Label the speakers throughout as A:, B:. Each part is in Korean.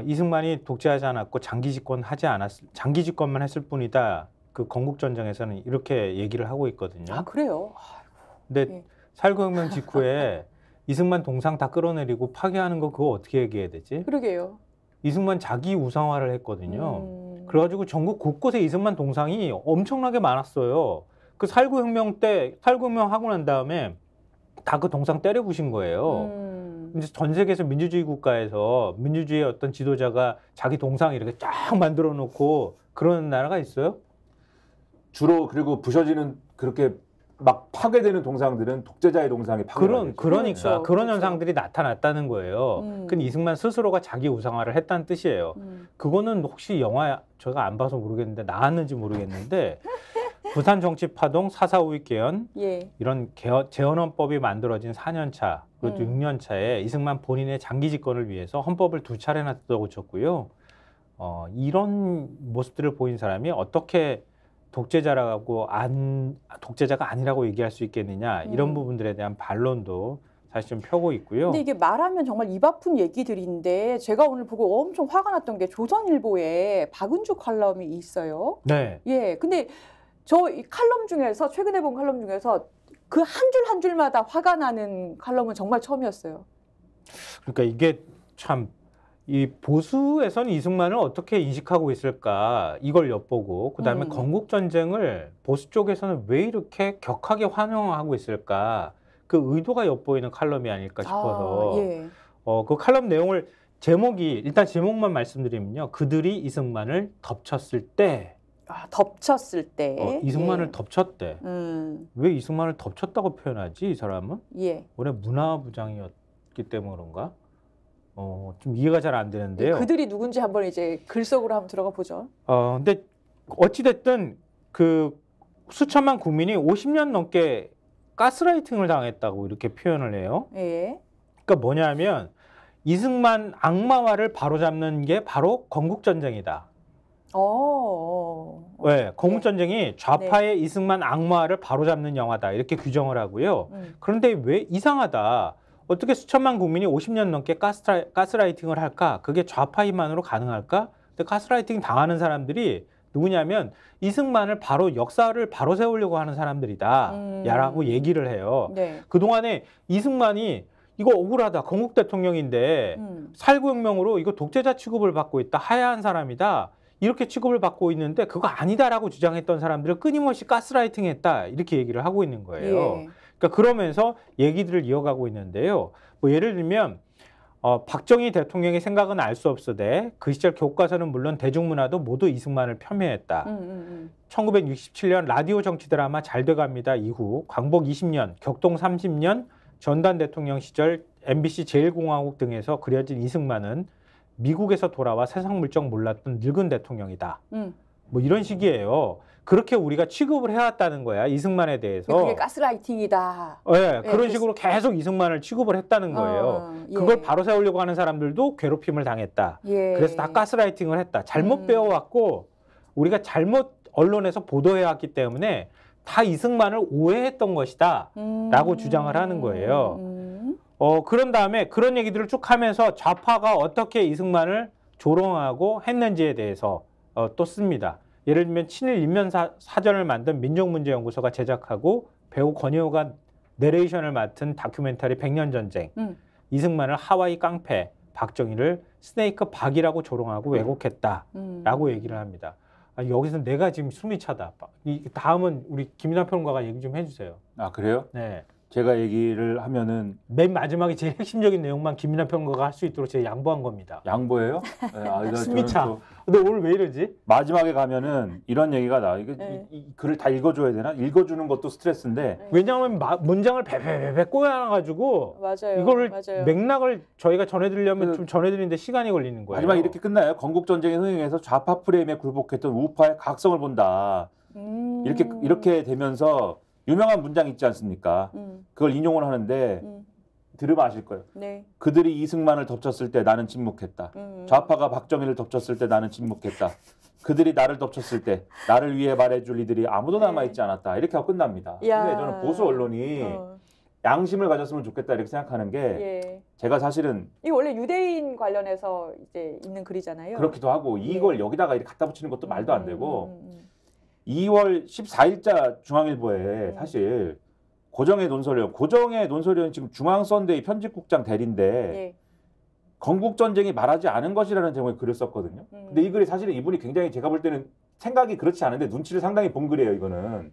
A: 이승만이 독재하지 않았고 장기 집권만 했을 뿐이다. 그 건국전쟁에서는 이렇게 얘기를 하고 있거든요.
B: 아, 그래요?
A: 근데
B: 예.
A: 4.19혁명 직후에 이승만 동상 다 끌어내리고 파괴하는 거 그거 어떻게 얘기해야 되지?
B: 그러게요.
A: 이승만 자기 우상화를 했거든요. 그래가지고 전국 곳곳에 이승만 동상이 엄청나게 많았어요. 그 4.19혁명 때 4.19혁명 하고 난 다음에 다 그 동상 때려 부신 거예요. 이제 전 세계에서 민주주의 국가에서 민주주의의 어떤 지도자가 자기 동상 이렇게 쫙 만들어 놓고 그러는 나라가 있어요?
C: 주로 그리고 부셔지는 그렇게 막 파괴되는 동상들은 독재자의 동상이 파괴되죠.
A: 그러니까
B: 그렇죠.
A: 그런 현상들이 나타났다는 거예요. 그 이승만 스스로가 자기 우상화를 했다는 뜻이에요. 그거는 혹시 영화 제가 안 봐서 모르겠는데 나왔는지 모르겠는데 부산 정치 파동, 4.4 5.18
B: 예.
A: 이런 재헌헌법이 만들어진 4년 차 그리고 6년 차에 이승만 본인의 장기 집권을 위해서 헌법을 2차례나 뜯어고쳤고요. 이런 모습들을 보인 사람이 어떻게 독재자가 아니라고 얘기할 수 있겠느냐 이런 부분들에 대한 반론도 사실 좀 펴고 있고요.
B: 근데 이게 말하면 정말 입 아픈 얘기들인데 제가 오늘 보고 엄청 화가 났던 게 조선일보에 박은주 칼럼이 있어요.
A: 네.
B: 예. 근데 저 이 칼럼 중에서 최근에 본 칼럼 중에서 그 한 줄 한 줄마다 화가 나는 칼럼은 정말 처음이었어요.
A: 그러니까 이게 참 이 보수에서는 이승만을 어떻게 인식하고 있을까 이걸 엿보고 그다음에 건국전쟁을 보수 쪽에서는 왜 이렇게 격하게 환영하고 있을까 그 의도가 엿보이는 칼럼이 아닐까 싶어서
B: 예.
A: 그 칼럼 내용을 일단 제목만 말씀드리면요. 그들이 이승만을 덮쳤을 때
B: 덮쳤을 때.
A: 이승만을
B: 예.
A: 덮쳤대. 왜 이승만을 덮쳤다고 표현하지 이 사람은?
B: 예.
A: 원래 문화부장이었기 때문에 그런가? 좀 이해가 잘 안 되는데요.
B: 그들이 누군지 한번 이제 글 속으로 한번 들어가 보죠.
A: 근데 어찌됐든 그 수천만 국민이 50년 넘게 가스라이팅을 당했다고 이렇게 표현을 해요.
B: 예.
A: 그러니까 뭐냐면 이승만 악마화를 바로잡는 게 바로 건국전쟁이다. 네, 건국전쟁이 좌파의 이승만 악마화를 바로잡는 영화다 이렇게 규정을 하고요. 그런데 왜 이상하다. 어떻게 수천만 국민이 50년 넘게 가스라이팅을 할까? 그게 좌파 힘만으로 가능할까? 근데 가스라이팅 당하는 사람들이 누구냐면 이승만을 역사를 바로 세우려고 하는 사람들이다. 라고 얘기를 해요.
B: 네.
A: 그동안에 이승만이 이거 억울하다. 건국 대통령인데 4.19혁명으로 이거 독재자 취급을 받고 있다. 하야한 사람이다. 이렇게 취급을 받고 있는데 그거 아니다라고 주장했던 사람들을 끊임없이 가스라이팅했다. 이렇게 얘기를 하고 있는 거예요.
B: 예.
A: 그러니까 그러면서 얘기들을 이어가고 있는데요. 뭐 예를 들면 박정희 대통령의 생각은 알 수 없으되 그 시절 교과서는 물론 대중문화도 모두 이승만을 폄훼했다. 1967년 라디오 정치 드라마 잘 돼갑니다 이후 광복 20년, 격동 30년, 전두환 대통령 시절 MBC 제1공화국 등에서 그려진 이승만은 미국에서 돌아와 세상 물정 몰랐던 늙은 대통령이다. 뭐 이런 식이에요. 그렇게 우리가 취급을 해왔다는 거야 이승만에 대해서.
B: 그게 가스라이팅이다.
A: 네, 그런 식으로 계속 이승만을 취급을 했다는 거예요.
B: 예.
A: 그걸 바로 세우려고 하는 사람들도 괴롭힘을 당했다.
B: 예.
A: 그래서 다 가스라이팅을 했다. 잘못 배워왔고 우리가 잘못 언론에서 보도해왔기 때문에 다 이승만을 오해했던 것이다 라고 주장을 하는 거예요. 그런 다음에 그런 얘기들을 쭉 하면서 좌파가 어떻게 이승만을 조롱하고 했는지에 대해서 또 씁니다. 예를 들면 친일 인면 사전을 만든 민족문제연구소가 제작하고 배우 권혜호가 내레이션을 맡은 다큐멘터리 100년 전쟁, 이승만을 하와이 깡패, 박정희를 스네이크 박이라고 조롱하고 왜곡했다라고 얘기를 합니다. 여기서 내가 지금 숨이 차다. 다음은 우리 김인하 평론가가 얘기 좀 해주세요.
C: 아, 그래요?
A: 네.
C: 제가 얘기를 하면은
A: 맨 마지막에 제일 핵심적인 내용만 김인하 평론가가 할 수 있도록 제가 양보한 겁니다.
C: 양보예요? 네,
A: 숨이 차. 근데 오늘 왜 이러지?
C: 마지막에 가면은 이런 얘기가 나와. 이 글을 다 읽어줘야 되나? 읽어주는 것도 스트레스인데.
A: 왜냐하면 문장을 베베베베 꼬여놔가지고
B: 맞아요.
A: 이거를
B: 맞아요.
A: 맥락을 저희가 전해드리려면 좀 전해드리는데 시간이 걸리는 거예요.
C: 마지막 이렇게 끝나요. 건국전쟁에 흥행해서 좌파 프레임에 굴복했던 우파의 각성을 본다. 이렇게 되면서 유명한 문장 있지 않습니까? 그걸 인용을 하는데 들으면 아실 거예요.
B: 네.
C: 그들이 이승만을 덮쳤을 때 나는 침묵했다. 좌파가 박정희를 덮쳤을 때 나는 침묵했다. 그들이 나를 덮쳤을 때 나를 위해 말해줄 이들이 아무도 남아있지 않았다. 이렇게 하고 끝납니다. 근데 저는 보수 언론이 양심을 가졌으면 좋겠다 이렇게 생각하는 게
B: 예.
C: 제가 사실은
B: 이 원래 유대인 관련해서 이제 있는 글이잖아요.
C: 그렇기도 하고 이걸
B: 예.
C: 여기다가 이렇게 갖다 붙이는 것도 말도 안 되고 2월 14일자 중앙일보에 사실 고정의 논설위원 지금 중앙선대위 편집국장 대리인데
B: 예.
C: 건국전쟁이 말하지 않은 것이라는 제목의 글을 썼거든요. 근데 이 글이 사실은 이분이 굉장히 제가 볼 때는 생각이 그렇지 않은데 눈치를 상당히 본 글이에요, 이거는.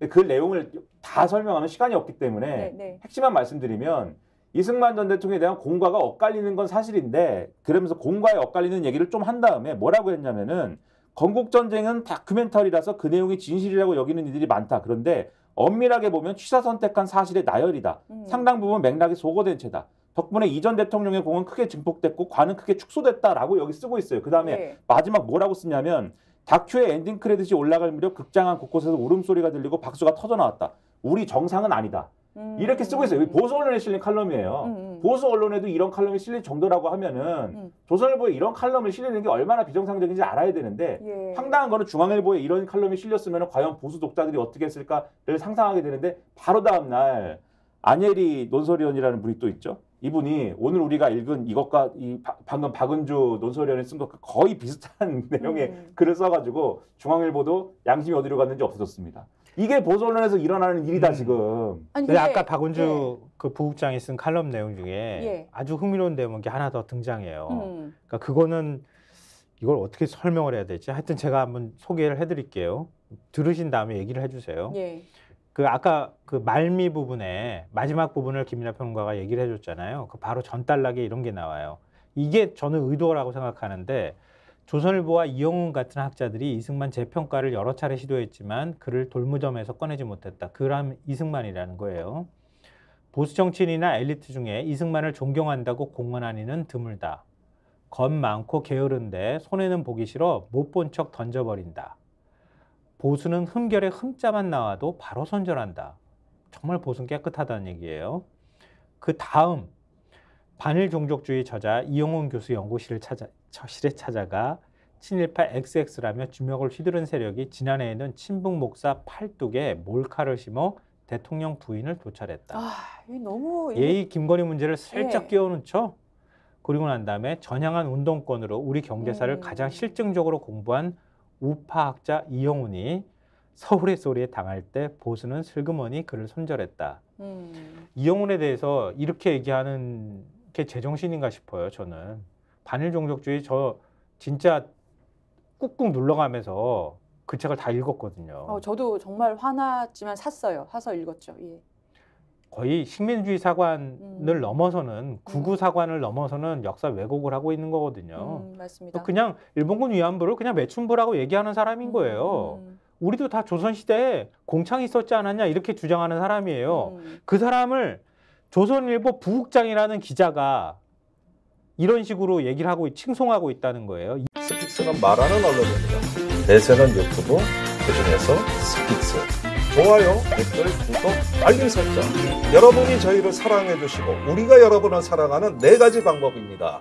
C: 그 내용을 다 설명하는 시간이 없기 때문에 핵심만 말씀드리면 이승만 전 대통령에 대한 공과가 엇갈리는 건 사실인데 그러면서 공과에 엇갈리는 얘기를 좀 한 다음에 뭐라고 했냐면은 건국전쟁은 다큐멘터리라서 그 내용이 진실이라고 여기는 이들이 많다. 그런데 엄밀하게 보면 취사 선택한 사실의 나열이다. 상당 부분 맥락이 소거된 채다. 덕분에 이전 대통령의 공은 크게 증폭됐고 관은 크게 축소됐다라고 여기 쓰고 있어요. 그 다음에 마지막 뭐라고 쓰냐면 다큐의 엔딩 크레딧이 올라갈 무렵 극장 곳곳에서 울음소리가 들리고 박수가 터져나왔다. 우리 정상은 아니다. 이렇게 쓰고 있어요. 보수 언론에 실린 칼럼이에요. 보수 언론에도 이런 칼럼이 실릴 정도라고 하면은 조선일보에 이런 칼럼을 실리는 게 얼마나 비정상적인지 알아야 되는데 황당한 거는 중앙일보에 이런 칼럼이 실렸으면 과연 보수 독자들이 어떻게 했을까를 상상하게 되는데 바로 다음 날 안예리 논설위원이라는 분이 또 있죠. 이분이 오늘 우리가 읽은 이것과 방금 박은주 논설위원이 쓴 것과 거의 비슷한 내용의 글을 써가지고 중앙일보도 양심이 어디로 갔는지 없어졌습니다. 이게 보수 언론에서 일어나는 일이다 지금.
B: 아니,
A: 근데 아까 박은주 그 부국장이 쓴 칼럼 내용 중에 아주 흥미로운 대목이 하나 더 등장해요. 그러니까 그거는 이걸 어떻게 설명을 해야 되지? 하여튼 제가 한번 소개를 해드릴게요. 들으신 다음에 얘기를 해주세요. 그 아까 그 말미 부분에 마지막 부분을 김민하 평론가가 얘기를 해줬잖아요. 그 바로 전달락에 이런 게 나와요. 이게 저는 의도라고 생각하는데 조선일보와 이영훈 같은 학자들이 이승만 재평가를 여러 차례 시도했지만 그를 돌무점에서 꺼내지 못했다. 그람 이승만이라는 거예요. 보수 정치인이나 엘리트 중에 이승만을 존경한다고 공언한 이는 드물다. 겁 많고 게으른데 손해는 보기 싫어 못 본 척 던져버린다. 보수는 흠결에 흠자만 나와도 바로 선절한다. 정말 보수는 깨끗하다는 얘기예요. 그 다음 반일 종족주의 저자 이영훈 교수 연구실에 찾아가 친일파 XX라며 주먹을 휘두른 세력이 지난해에는 친북 목사 팔뚝에 몰카를 심어 대통령 부인을 도찰했다.
B: 너무
A: 예의 김건희 문제를 슬쩍 끼워넣죠. 그리고 난 다음에 전향한 운동권으로 우리 경제사를 가장 실증적으로 공부한 우파학자 이영훈이 서울의 소리에 당할 때 보수는 슬그머니 그를 손절했다. 이영훈에 대해서 이렇게 얘기하는 게 제정신인가 싶어요. 저는 반일 종족주의 저 진짜 꾹꾹 눌러가면서 그 책을 다 읽었거든요.
B: 저도 정말 화났지만 샀어요. 사서 읽었죠.
A: 거의 식민주의 사관을 넘어서는 구구 사관을 넘어서는 역사 왜곡을 하고 있는 거거든요.
B: 맞습니다.
A: 그냥 일본군 위안부를 그냥 매춘부라고 얘기하는 사람인 거예요. 우리도 다 조선시대에 공창이 있었지 않았냐 이렇게 주장하는 사람이에요. 그 사람을 조선일보 부국장이라는 기자가 이런 식으로 얘기를 하고 칭송하고 있다는 거예요.
D: 스픽스는 말하는 언론입니다. 대세는 유튜브, 그중에서 스픽스. 좋아요, 댓글, 구독, 알림 설정. 여러분이 저희를 사랑해 주시고 우리가 여러분을 사랑하는 4가지 방법입니다.